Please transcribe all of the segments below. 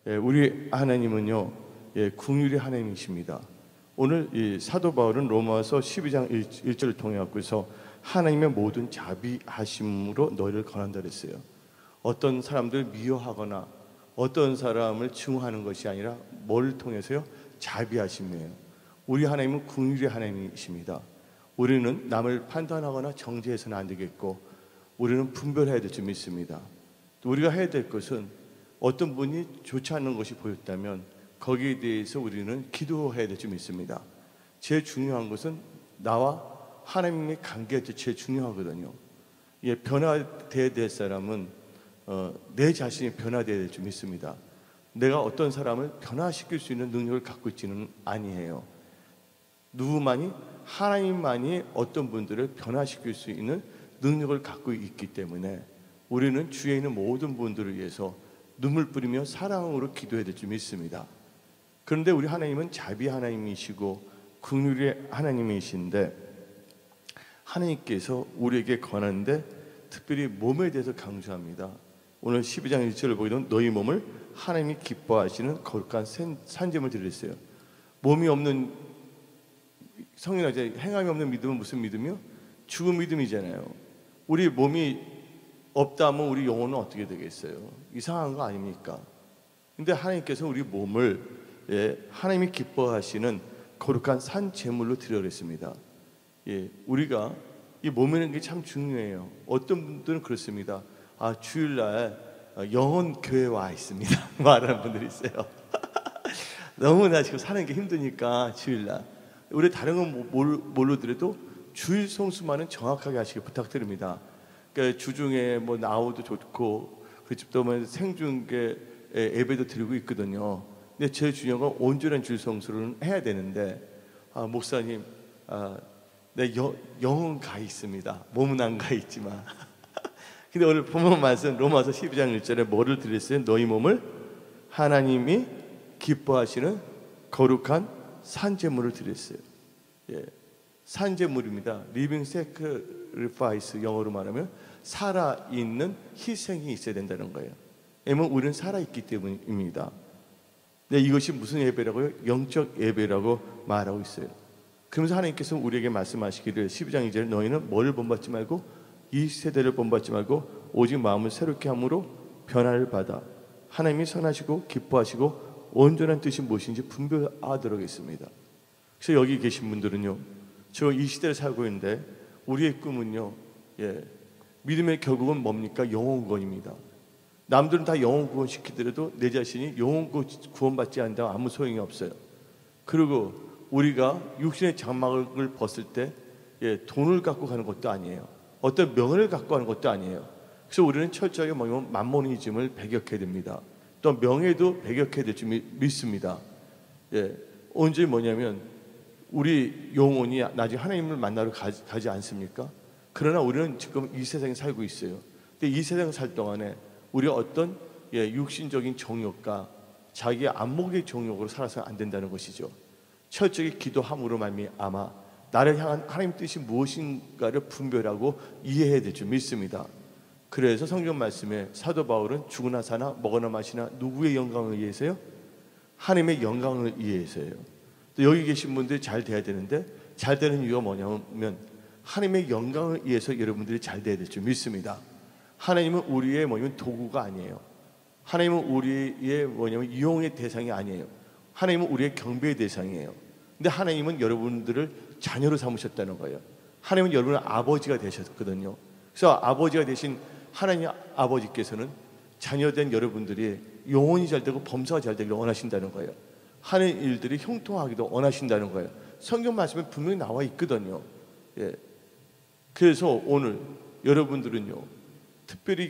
우리 하나님은요, 긍휼의 하나님이십니다. 오늘 이 사도 바울은 로마서 12장 1절을 통해 갖고서 하나님의 모든 자비하심으로 너희를 권한다 그랬어요. 어떤 사람들 미워하거나 어떤 사람을 증오하는 것이 아니라 뭘 통해서요? 자비하심이에요. 우리 하나님은 긍휼의 하나님이십니다. 우리는 남을 판단하거나 정죄해서는 안 되겠고, 우리는 분별해야 될 줄 믿습니다. 또 우리가 해야 될 것은 어떤 분이 좋지 않은 것이 보였다면 거기에 대해서 우리는 기도해야 될 줄 믿습니다. 제일 중요한 것은 나와 하나님의 관계가 제일 중요하거든요. 변화되어야 될 사람은 내 자신이 변화되어야 될 줄 믿습니다. 내가 어떤 사람을 변화시킬 수 있는 능력을 갖고 있지는 아니에요. 누구만이, 하나님만이 어떤 분들을 변화시킬 수 있는 능력을 갖고 있기 때문에 우리는 주위에 있는 모든 분들을 위해서 눈물 뿌리며 사랑으로 기도해야 될 줄 믿습니다. 그런데 우리 하나님은 자비 하나님이시고 긍휼의 하나님이신데, 하나님께서 우리에게 권하는데 특별히 몸에 대해서 강조합니다. 오늘 12장 1절을 보게 되면 너희 몸을 하나님이 기뻐하시는 거룩한 산제물 드렸어요. 몸이 없는, 성인아재 행함이 없는 믿음은 무슨 믿음이요? 죽은 믿음이잖아요. 우리 몸이 없다면 우리 영혼은 어떻게 되겠어요? 이상한 거 아닙니까? 근데 하나님께서 우리 몸을 하나님이 기뻐하시는 거룩한 산 제물로 드려냈습니다. 우리가 이 몸이라는 게 참 중요해요. 어떤 분들은 그렇습니다. 주일날 영혼 교회 와 있습니다 말하는 분들이 있어요. 너무나 지금 사는 게 힘드니까 주일날. 우리 다른 건 모르더라도 주일 성수만은 정확하게 하시길 부탁드립니다. 그러니까 주중에 뭐 나오도 좋고 그 집도 뭐 생중계 예배도 드리고 있거든요. 근데 제일 중요한 건 온전한 주일 성수를 해야 되는데, 목사님, 내 영은 가 있습니다. 몸은 안 가 있지만. 근데 오늘 본문 말씀 로마서 12장 1절에 뭐를 드렸어요? 너희 몸을 하나님이 기뻐하시는 거룩한 산제물을 드렸어요. 산제물입니다. Living Sacrifice, 영어로 말하면 살아있는 희생이 있어야 된다는 거예요. 왜냐면 우리는 살아있기 때문입니다. 네, 이것이 무슨 예배라고요? 영적 예배라고 말하고 있어요. 그러면서 하나님께서 우리에게 말씀하시기를 12장 2절에 너희는 뭐를 본받지 말고 이 세대를 본받지 말고 오직 마음을 새롭게 함으로 변화를 받아 하나님이 선하시고 기뻐하시고 온전한 뜻이 무엇인지 분별하도록 했습니다. 그래서 여기 계신 분들은요, 저 이 시대를 살고 있는데 우리의 꿈은요, 믿음의 결국은 뭡니까? 영혼 구원입니다. 남들은 다 영혼 구원 시키더라도 내 자신이 영혼 구원받지 않는다면 아무 소용이 없어요. 그리고 우리가 육신의 장막을 벗을 때 돈을 갖고 가는 것도 아니에요. 어떤 명예를 갖고 가는 것도 아니에요. 그래서 우리는 철저하게 만모니즘을 배격해야 됩니다. 또 명예도 배격해야 될 줄 믿습니다. 언제 뭐냐면 우리 영혼이 나중에 하나님을 만나러 가지 않습니까? 그러나 우리는 지금 이 세상에 살고 있어요. 근데 이 세상에 살 동안에 우리가 어떤 육신적인 정욕과 자기의 안목의 정욕으로 살아서는 안 된다는 것이죠. 철저히 기도함으로 말미암아 나를 향한 하나님 뜻이 무엇인가를 분별하고 이해해야 될 줄 믿습니다. 그래서 성경 말씀에 사도 바울은 죽으나 사나 먹으나 마시나 누구의 영광을 위해서요? 하나님의 영광을 위해서예요. 또 여기 계신 분들이 잘 돼야 되는데, 잘 되는 이유가 뭐냐면 하나님의 영광을 위해서 여러분들이 잘 돼야 될 줄 믿습니다. 하나님은 우리의 도구가 아니에요. 하나님은 우리의 이용의 대상이 아니에요. 하나님은 우리의 경배의 대상이에요. 근데 하나님은 여러분들을 자녀로 삼으셨다는 거예요. 하나님은 여러분의 아버지가 되셨거든요. 그래서 아버지가 되신 하나님 아버지께서는 자녀된 여러분들이 영혼이 잘 되고 범사가 잘 되기를 원하신다는 거예요. 하는 일들이 형통하기도 원하신다는 거예요. 성경 말씀에 분명히 나와 있거든요. 그래서 오늘 여러분들은요, 특별히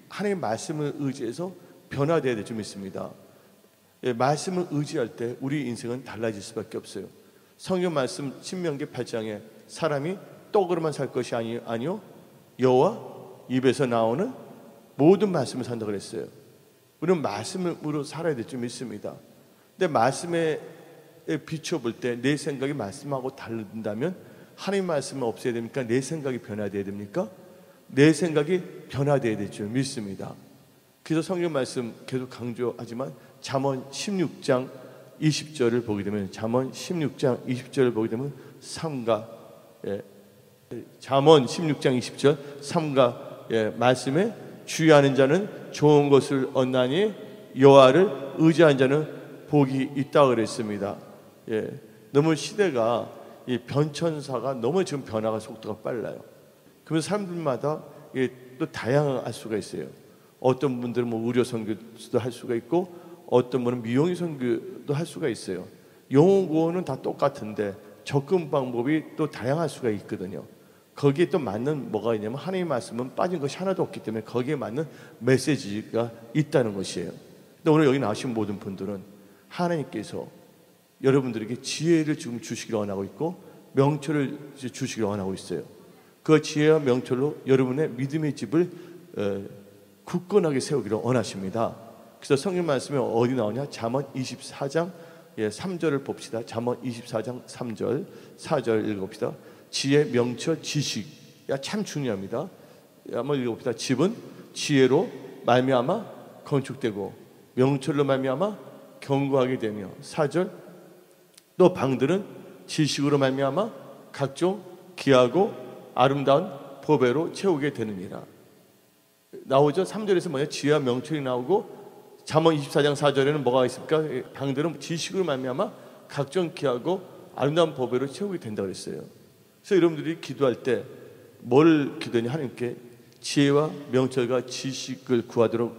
하나님의 말씀을 의지해서 변화되어야 될 줄 믿습니다. 말씀을 의지할 때 우리 인생은 달라질 수밖에 없어요. 성경 말씀 신명기 8장에 사람이 떡으로만 살 것이 아니요 여호와 입에서 나오는 모든 말씀을 산다고 그랬어요. 우리는 말씀으로 살아야 될 줄 믿습니다. 근데 말씀에 비춰볼 때 내 생각이 말씀하고 다른다면 하나님 말씀은 없어야 됩니까? 내 생각이 변화되어야 됩니까? 내 생각이 변화되어야 될 줄 믿습니다. 그래서 성경 말씀 계속 강조하지만 잠언 16장 20절을 보게 되면 잠언 16장 20절을 보게 되면 삼가 잠언 16장 20절 삼가 말씀에 주의하는 자는 좋은 것을 얻나니 여호와를 의지한 자는 복이 있다 그랬습니다. 너무 시대가 이 변천사가 너무 지금 변화가 속도가 빨라요. 그러면 사람들마다 또 다양할 수가 있어요. 어떤 분들은 뭐 의료 선교도 할 수가 있고 어떤 분은 미용의 선교도 할 수가 있어요. 영어 구호는 다 똑같은데 접근 방법이 또 다양할 수가 있거든요. 거기에 또 맞는 뭐가 있냐면 하나님의 말씀은 빠진 것이 하나도 없기 때문에 거기에 맞는 메시지가 있다는 것이에요. 근데 오늘 여기 나오신 모든 분들은 하나님께서 여러분들에게 지혜를 지금 주시기를 원하고 있고 명철을 주시기를 원하고 있어요. 그 지혜와 명철로 여러분의 믿음의 집을 굳건하게 세우기를 원하십니다. 그래서 성경 말씀이 어디 나오냐? 잠언 24장 3절을 봅시다. 잠언 24장 3절 4절 읽어봅시다. 지혜, 명철, 지식 참 중요합니다. 한번 읽어봅시다. 집은 지혜로 말미암아 건축되고 명철로 말미암아 견고하게 되며 4절 또 방들은 지식으로 말미암아 각종 귀하고 아름다운 보배로 채우게 되느니라. 나오죠? 3절에서 뭐냐? 지혜와 명철이 나오고 잠언 24장 4절에는 뭐가 있습니까? 방들은 지식으로 말미암아 각종 귀하고 아름다운 보배로 채우게 된다고 그랬어요. 그래서 여러분들이 기도할 때 뭘 기도하냐? 하나님께 지혜와 명철과 지식을 구하도록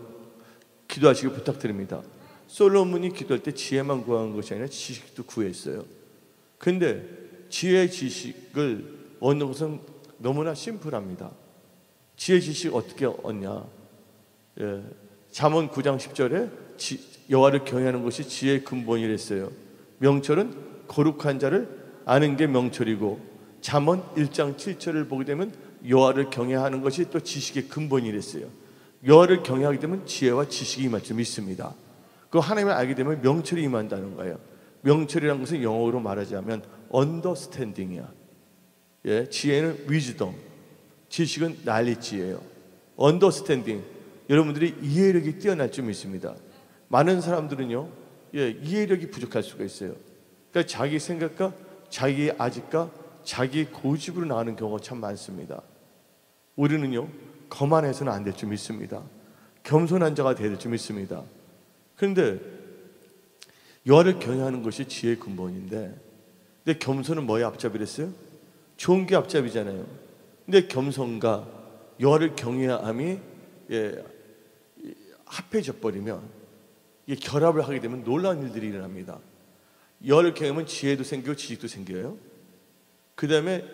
기도하시길 부탁드립니다. 솔로몬이 기도할 때 지혜만 구한 것이 아니라 지식도 구했어요. 그런데 지혜 지식을 얻는 것은 너무나 심플합니다. 지혜 지식 어떻게 얻냐? 잠언 9장 10절에 여호와를 경외하는 것이 지혜의 근본이랬어요. 명철은 거룩한 자를 아는 게 명철이고 잠언 1장 7절을 보게 되면 여호와를 경외하는 것이 또 지식의 근본이랬어요. 여호와를 경외하게 되면 지혜와 지식이 임할 줄 믿습니다. 그 하나님을 알게 되면 명철이 임한다는 거예요. 명철이라는 것은 영어로 말하자면 understanding이야. 지혜는 wisdom, 지식은 knowledge예요. understanding, 여러분들이 이해력이 뛰어날 줄 믿습니다. 많은 사람들은요, 이해력이 부족할 수가 있어요. 그러니까 자기 생각과 자기 아직과 자기 고집으로 나가는 경우가 참 많습니다. 우리는요, 거만해서는 안 될 줄 믿습니다. 겸손한 자가 되야 될 줄 믿습니다. 그런데 여호와를 경외하는 것이 지혜의 근본인데, 근데 겸손은 뭐의 앞잡이랬어요? 좋은 게 앞잡이잖아요. 근데 겸손과 여호와를 경외함이 합해져 버리면 이게 결합을 하게 되면 놀라운 일들이 일어납니다. 여호와를 경외하면 지혜도 생기고 지식도 생겨요. 그 다음에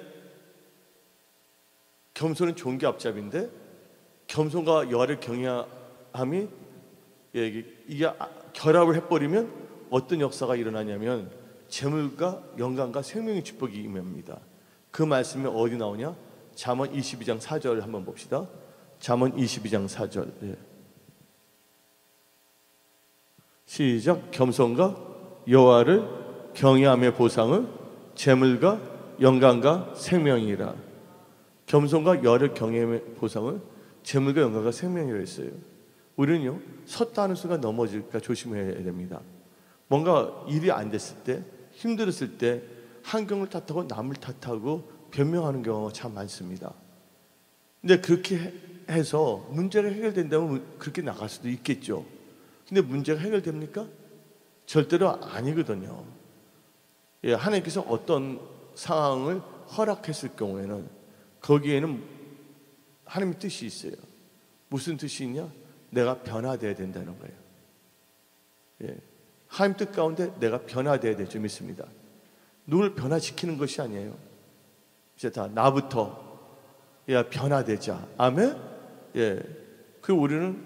겸손은 좋은 게 앞잡이인데 겸손과 여호와를 경외함이 이게 결합을 해버리면 어떤 역사가 일어나냐면 재물과 영광과 생명의 축복이 임합니다. 그 말씀이 어디 나오냐? 잠언 22장 4절 한번 봅시다. 잠언 22장 4절 시작. 겸손과 여호와를 경외함의 보상은 재물과 영광과 생명이라. 겸손과 여호와를 경외함의 보상은 재물과 영광과 생명이라 했어요. 우리는요, 섰다 하는 순간 넘어질까 조심해야 됩니다. 뭔가 일이 안 됐을 때, 힘들었을 때 환경을 탓하고 남을 탓하고 변명하는 경우가 참 많습니다. 근데 그렇게 해서 문제가 해결된다면 그렇게 나갈 수도 있겠죠. 근데 문제가 해결됩니까? 절대로 아니거든요. 하나님께서 어떤 상황을 허락했을 경우에는 거기에는 하나님의 뜻이 있어요. 무슨 뜻이 있냐? 내가 변화되어야 된다는 거예요. 하나님 뜻 가운데 내가 변화되어야 될 줄 믿습니다. 누굴 변화시키는 것이 아니에요. 이제 다 나부터 변화되자. 아멘? 그 우리는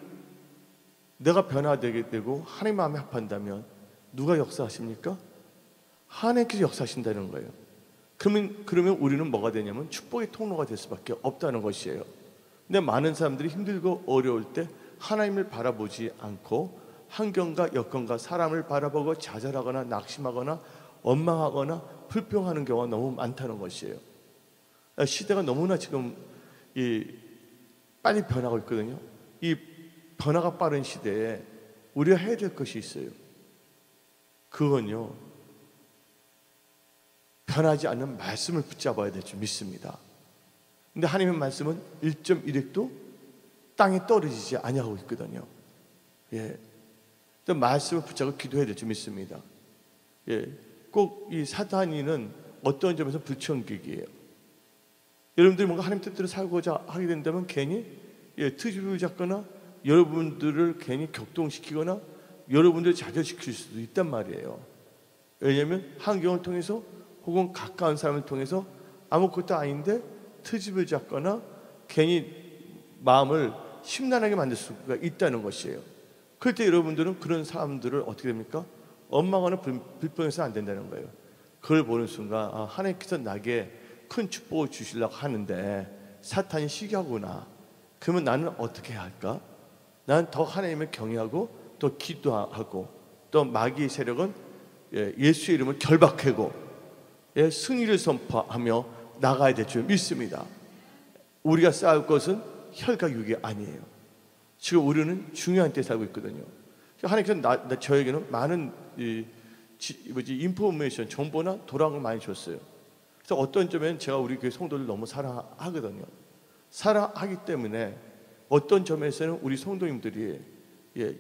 내가 변화되게 되고 하나님 마음에 합한다면 누가 역사하십니까? 하나님께서 역사하신다는 거예요. 그러면 우리는 뭐가 되냐면 축복의 통로가 될 수밖에 없다는 것이에요. 근데 많은 사람들이 힘들고 어려울 때 하나님을 바라보지 않고 환경과 여건과 사람을 바라보고 좌절하거나 낙심하거나 원망하거나 불평하는 경우가 너무 많다는 것이에요. 시대가 너무나 지금 빨리 변하고 있거든요. 이 변화가 빠른 시대에 우리가 해야 될 것이 있어요. 그건요, 변하지 않는 말씀을 붙잡아야 될 줄 믿습니다. 근데 하나님의 말씀은 1.1획도 땅에 떨어지지 아니하고 있거든요. 예, 또 말씀을 붙잡고 기도해야 될 줄 믿습니다. 예, 꼭 이 사탄이는 어떤 점에서 불청객이에요. 여러분들이 뭔가 하나님 뜻대로 살고자 하게 된다면 괜히 트집을 잡거나 여러분들을 괜히 격동시키거나 여러분들을 좌절시킬 수도 있단 말이에요. 왜냐하면 환경을 통해서 혹은 가까운 사람을 통해서 아무것도 아닌데 트집을 잡거나 괜히 마음을 심란하게 만들 수가 있다는 것이에요. 그럴 때 여러분들은 그런 사람들을 어떻게 됩니까? 원망하는 불평해서 안 된다는 거예요. 그걸 보는 순간 하나님께서 나에게 큰 축복을 주시려고 하는데 사탄이 시기하구나. 그러면 나는 어떻게 해야 할까? 나는 더 하나님을 경외하고 또 기도하고 또 마귀의 세력은 예수의 이름을 결박하고 승리를 선포하며 나가야 될 줄 믿습니다. 우리가 싸울 것은 혈과 육이 아니에요. 지금 우리는 중요한 때 살고 있거든요. 하나님께서 저에게는 많은 인포메이션, 정보나 돌아온 걸 많이 줬어요. 그래서 어떤 점에는 제가 우리 교회 성도를 너무 사랑하거든요. 사랑하기 때문에 어떤 점에서는 우리 성도님들이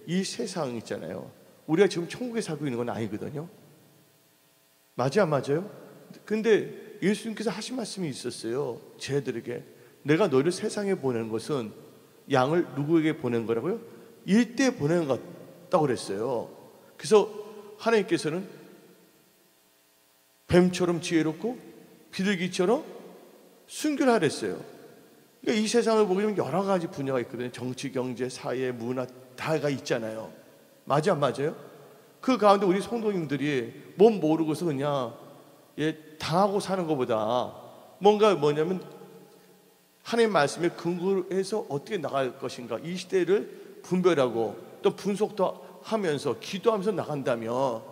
이 세상 있잖아요. 우리가 지금 천국에 살고 있는 건 아니거든요. 맞아요, 맞아요? 근데 예수님께서 하신 말씀이 있었어요. 쟤들에게 내가 너를 세상에 보내는 것은 양을 누구에게 보낸 거라고요? 일대에 보내는 것 같다고 그랬어요. 그래서 하나님께서는 뱀처럼 지혜롭고 비둘기처럼 순결하라 그랬어요. 그러니까 이 세상을 보게 되면 여러 가지 분야가 있거든요. 정치, 경제, 사회, 문화 다가 있잖아요. 맞아, 안 맞아요? 그 가운데 우리 성도님들이 뭔 모르고서 그냥 당하고 사는 것보다 뭔가 뭐냐면 하나님의 말씀에 근거로 해서 어떻게 나갈 것인가, 이 시대를 분별하고 또 분석도 하면서 기도하면서 나간다면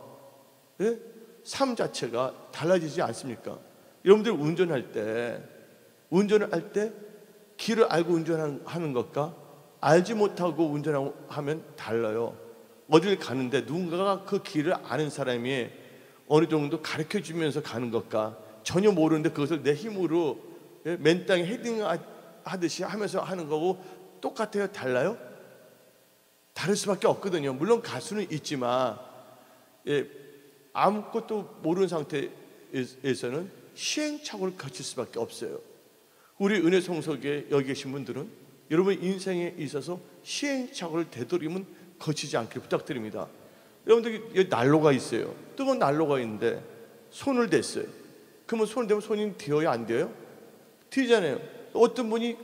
삶 자체가 달라지지 않습니까? 여러분들 운전을 할 때 길을 알고 운전하는 것과 알지 못하고 운전하면 달라요. 어디를 가는데 누군가가 그 길을 아는 사람이 어느 정도 가르쳐 주면서 가는 것과 전혀 모르는데 그것을 내 힘으로 맨 땅에 헤딩 하듯이 하면서 하는 거고 똑같아요? 달라요? 다를 수밖에 없거든요. 물론 가수는 있지만 아무것도 모르는 상태에서는 시행착오를 거칠 수밖에 없어요. 우리 은혜 성석에 여기 계신 분들은 여러분 인생에 있어서 시행착오를 되도록이면 거치지 않기를 부탁드립니다. 여러분들 여기 난로가 있어요. 뜨거운 난로가 있는데 손을 댔어요. 그러면 손을 대면 손이 뒤어요, 안 뒤어요? 뒤잖아요. 어떤 분이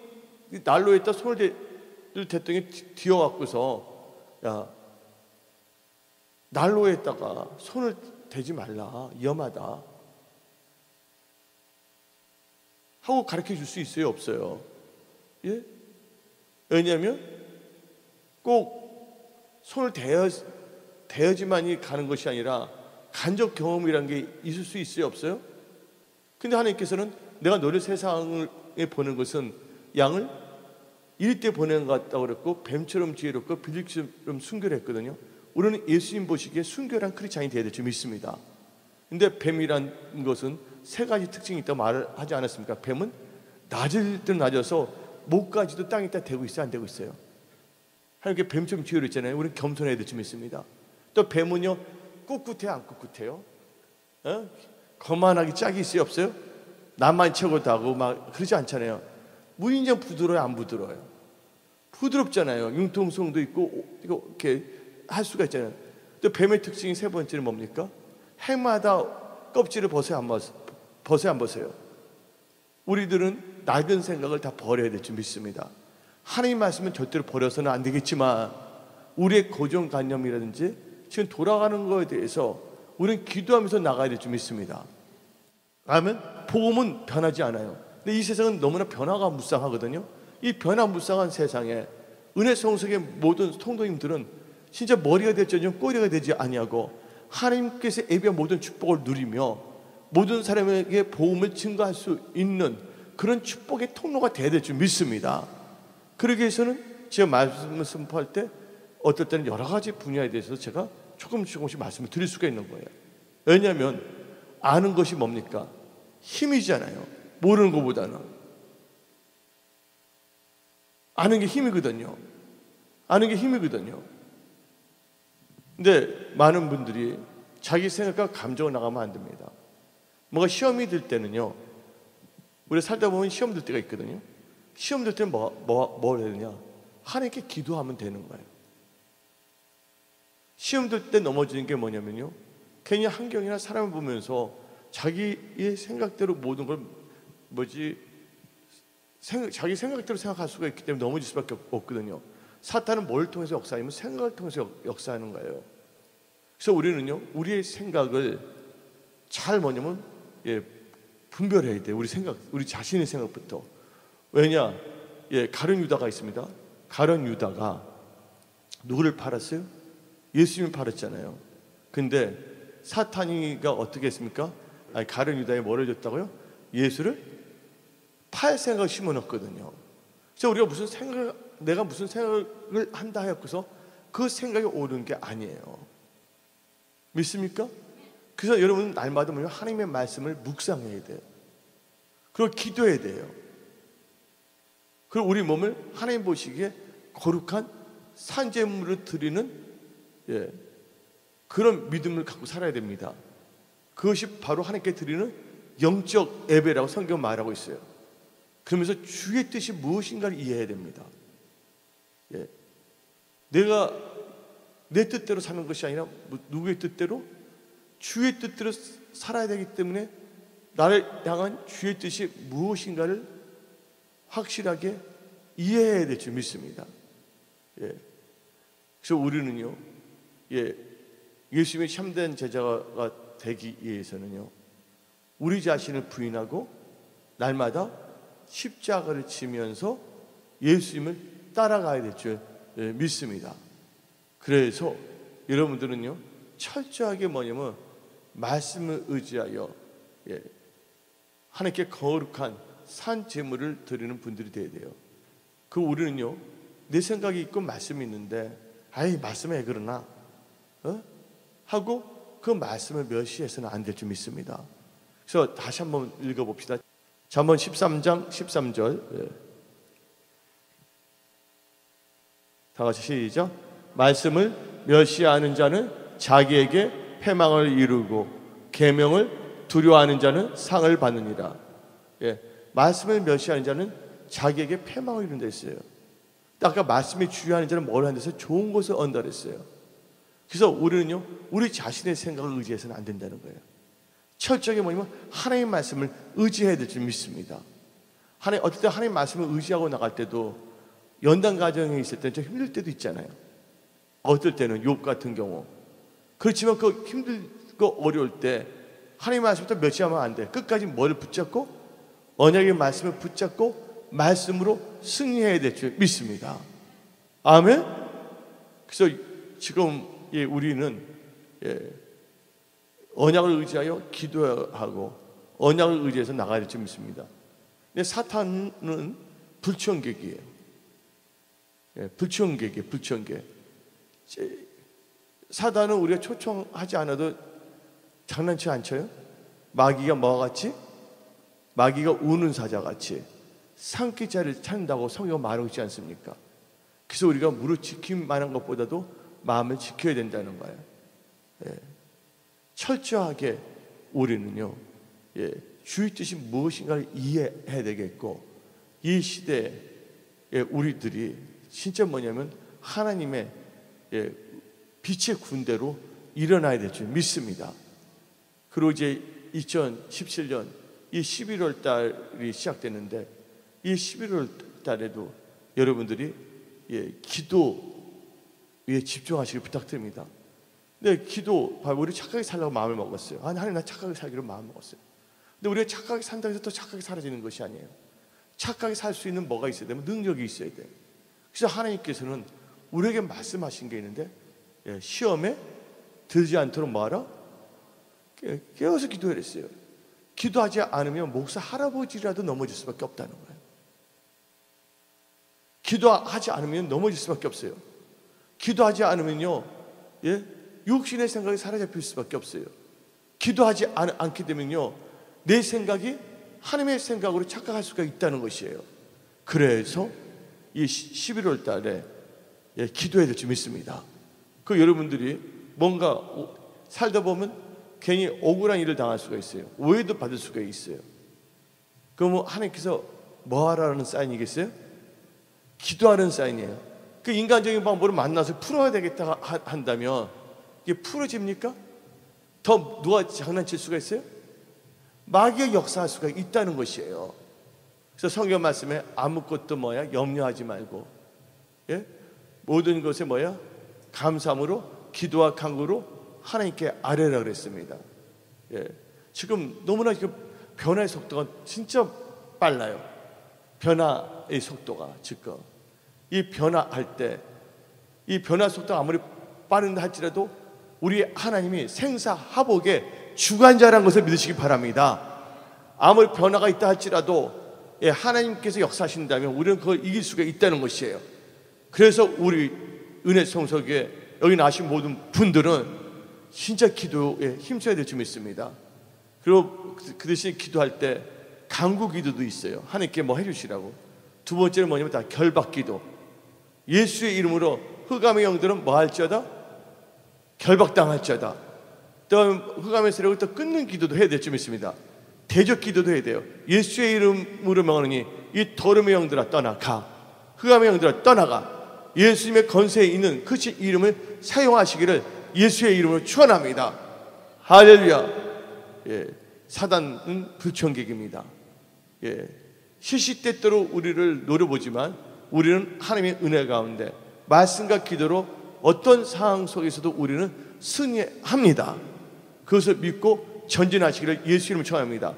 난로에다 손을 댔더니 뒤어갖고서 야, 난로에다가 손을 대지 말라, 위험하다 하고 가르쳐 줄 수 있어요, 없어요? 예? 왜냐하면 꼭 손을 대어지만이 가는 것이 아니라 간접 경험이라는 게 있을 수 있어요, 없어요? 근데 하나님께서는 내가 너를 세상에 보낸 것은 양을 일대 보낸 것 같다고 그랬고 뱀처럼 지혜롭고 비둘기처럼 순결했거든요. 우리는 예수님 보시기에 순결한 크리스찬이 되어야 될 줄 믿습니다. 근데 뱀이란 것은 세 가지 특징이 있다고 말을 하지 않았습니까? 뱀은 낮을 때는 낮아서 목까지도 땅에다 대고 있어요, 안 대고 있어요? 하나님께 뱀처럼 지혜롭잖아요. 우리는 겸손해야 될 줄 믿습니다. 또 뱀은요, 꿋꿋해요, 안 꿋꿋해요? 거만하게 짝이 있어요, 없어요? 나만 최고다 하고 막 그러지 않잖아요. 무인정 부드러워요, 안 부드러워요? 부드럽잖아요. 융통성도 있고 이렇게 할 수가 있잖아요. 또 뱀의 특징이 세 번째는 뭡니까? 해마다 껍질을 벗어요, 안 벗어요, 안 벗어요? 우리들은 낡은 생각을 다 버려야 될 줄 믿습니다. 하나님 말씀은 절대로 버려서는 안 되겠지만 우리의 고정관념이라든지 지금 돌아가는 거에 대해서 우리는 기도하면서 나가야 될 줄 믿습니다. 아멘. 복음은 변하지 않아요. 근데 이 세상은 너무나 변화가 무쌍하거든요. 이 변화무쌍한 세상에 은혜 성석의 모든 성도님들은 진짜 머리가 될지언정 꼬리가 되지 아니하고 하나님께서 예비한 모든 축복을 누리며 모든 사람에게 복음을 증거할 수 있는 그런 축복의 통로가 되어야 될 줄 믿습니다. 그러기 위해서는 제가 말씀을 선포할 때 어떨 때는 여러 가지 분야에 대해서 제가 조금씩 말씀을 드릴 수가 있는 거예요. 왜냐하면 아는 것이 뭡니까? 힘이잖아요. 모르는 것보다는 아는 게 힘이거든요. 아는 게 힘이거든요. 근데 많은 분들이 자기 생각과 감정을 나가면 안 됩니다. 뭔가 시험이 들 때는요, 우리 살다 보면 시험 들 때가 있거든요. 시험 들 때는 뭘 해야 되냐? 하나님께 기도하면 되는 거예요. 시험 들 때 넘어지는 게 뭐냐면요, 괜히 환경이나 사람을 보면서 자기의 생각대로 모든 걸 자기 생각대로 생각할 수가 있기 때문에 넘어질 수밖에 없거든요. 사탄은 뭘 통해서 역사하냐면 생각을 통해서 역사하는 거예요. 그래서 우리는요, 우리의 생각을 잘 분별해야 돼요. 우리 자신의 생각부터. 왜냐? 가룟 유다가 있습니다. 가룟 유다가 누구를 팔았어요? 예수님을 팔았잖아요. 근데 사탄이가 어떻게 했습니까? 가룟 유다에 뭐를 줬다고요? 예수를 팔 생각을 심어놨거든요. 그래서 우리가 내가 무슨 생각을 한다 하였고서 그 생각이 옳은 게 아니에요. 믿습니까? 그래서 여러분 날마다 하나님의 말씀을 묵상해야 돼요. 그리고 기도해야 돼요. 그리고 우리 몸을 하나님 보시기에 거룩한 산제물을 드리는 그런 믿음을 갖고 살아야 됩니다. 그것이 바로 하나님께 드리는 영적 예배라고 성경은 말하고 있어요. 그러면서 주의 뜻이 무엇인가를 이해해야 됩니다. 내가 내 뜻대로 사는 것이 아니라 누구의 뜻대로? 주의 뜻대로 살아야 되기 때문에 나를 향한 주의 뜻이 무엇인가를 확실하게 이해해야 될 줄 믿습니다. 그래서 우리는요, 예수님의 참된 제자가 되기 위해서는요, 우리 자신을 부인하고 날마다 십자가를 지면서 예수님을 따라가야 될 줄 믿습니다. 그래서 여러분들은요, 철저하게 말씀을 의지하여 하나님께 거룩한 산 제물을 드리는 분들이 되어야 돼요. 우리는요, 내 생각이 있고 말씀이 있는데 말씀에 왜 그러나? 하고 그 말씀을 멸시해서는 안 될 줄 믿습니다. 그래서 다시 한번 읽어봅시다. 잠언 13장 13절. 다 같이 시작. 말씀을 멸시하는 자는 자기에게 패망을 이루고 계명을 두려워하는 자는 상을 받느니라. 말씀을 멸시하는 자는 자기에게 패망을 이룬다 했어요. 아까 말씀이 주의하는 자는 뭘 한다 했어요? 좋은 것을 얻는다 했어요. 그래서 우리는요, 우리 자신의 생각을 의지해서는 안 된다는 거예요. 철저하게 하나님의 말씀을 의지해야 될 줄 믿습니다. 어떨 때 하나님의 말씀을 의지하고 나갈 때도 연단 과정에 있을 때는 좀 힘들 때도 있잖아요. 어떨 때는 욥 같은 경우. 그렇지만 그 힘들고 어려울 때 하나님의 말씀부터 멸시하면 안 돼. 끝까지 뭘 붙잡고? 언약의 말씀을 붙잡고 말씀으로 승리해야 될 줄 믿습니다. 아멘. 그래서 지금 우리는 언약을 의지하여 기도하고 언약을 의지해서 나가야 될 줄 믿습니다. 근데 사탄은 불청객이에요. 불청객. 사단은 우리가 초청하지 않아도 장난치 안 쳐요. 마귀가 뭐와 같이? 마귀가 우는 사자같이 산기자를 찾는다고 성경은 말하고 있지 않습니까? 그래서 우리가 무릇 지킴만한 것보다도 마음을 지켜야 된다는 거예요. 철저하게 우리는요, 주의 뜻이 무엇인가를 이해해야 되겠고, 이 시대에 우리들이 진짜 하나님의 빛의 군대로 일어나야 될 줄 믿습니다. 그리고 이제 2017년 이 11월 달이 시작됐는데, 이 11월 달에도 여러분들이 기도에 집중하시길 부탁드립니다. 근데 우리 착하게 살라고 마음을 먹었어요. 하나님, 나 착하게 살기로 마음을 먹었어요. 근데 우리가 착하게 산다고 해서 또 착하게 살아지는 것이 아니에요. 착하게 살 수 있는 뭐가 있어야 되면 능력이 있어야 돼요. 그래서 하나님께서는 우리에게 말씀하신 게 있는데, 시험에 들지 않도록 뭐하라? 깨어서 기도해야 했어요. 기도하지 않으면 목사 할아버지라도 넘어질 수밖에 없다는 거예요. 기도하지 않으면 넘어질 수밖에 없어요. 기도하지 않으면요, 예? 육신의 생각이 사로잡힐 수밖에 없어요. 기도하지 않게 되면요, 내 생각이 하나님의 생각으로 착각할 수가 있다는 것이에요. 그래서 이 11월 달에 기도해야 될 줄 믿습니다. 그 여러분들이 뭔가 살다 보면 괜히 억울한 일을 당할 수가 있어요. 오해도 받을 수가 있어요. 그럼 하나님께서 뭐 하라는 사인이겠어요? 기도하는 사인이에요. 그 인간적인 방법으로 만나서 풀어야 되겠다 한다면 이게 풀어집니까? 더 누가 장난칠 수가 있어요? 마귀가 역사할 수가 있다는 것이에요. 그래서 성경 말씀에 아무것도 염려하지 말고, 예? 모든 것에 감사함으로 기도와 간구로 하나님께 아뢰라 그랬습니다. 예. 지금 너무나 변화의 속도가 진짜 빨라요. 변화의 속도가 지금 이 변화할 때, 이 변화 속도가 아무리 빠른다 할지라도 우리 하나님이 생사화복의 주관자라는 것을 믿으시기 바랍니다. 아무리 변화가 있다 할지라도 하나님께서 역사하신다면 우리는 그걸 이길 수가 있다는 것이에요. 그래서 우리 은혜 성소교회 여기 나신 모든 분들은 진짜 기도에 힘써야 될 줄 믿습니다. 그리고 그 대신 기도할 때 간구 기도도 있어요. 하나님께 뭐 해주시라고. 두 번째는 뭐냐면 다 결박 기도. 예수의 이름으로 흑암의 영들은 뭐 할지어다? 결박당할지어다. 또 흑암의 세력을 또 끊는 기도도 해야 될 줄 믿습니다. 대적 기도도 해야 돼요. 예수의 이름으로 명하노니 이 더러움의 영들아 떠나가, 흑암의 영들아 떠나가. 예수님의 권세에 있는 그 이름을 사용하시기를 예수의 이름으로 축원합니다. 할렐루야. 예, 사단은 불청객입니다. 예, 시시때때로 우리를 노려보지만 우리는 하나님의 은혜 가운데 말씀과 기도로 어떤 상황 속에서도 우리는 승리합니다. 그것을 믿고 전진하시기를 예수 이름으로 축원합니다.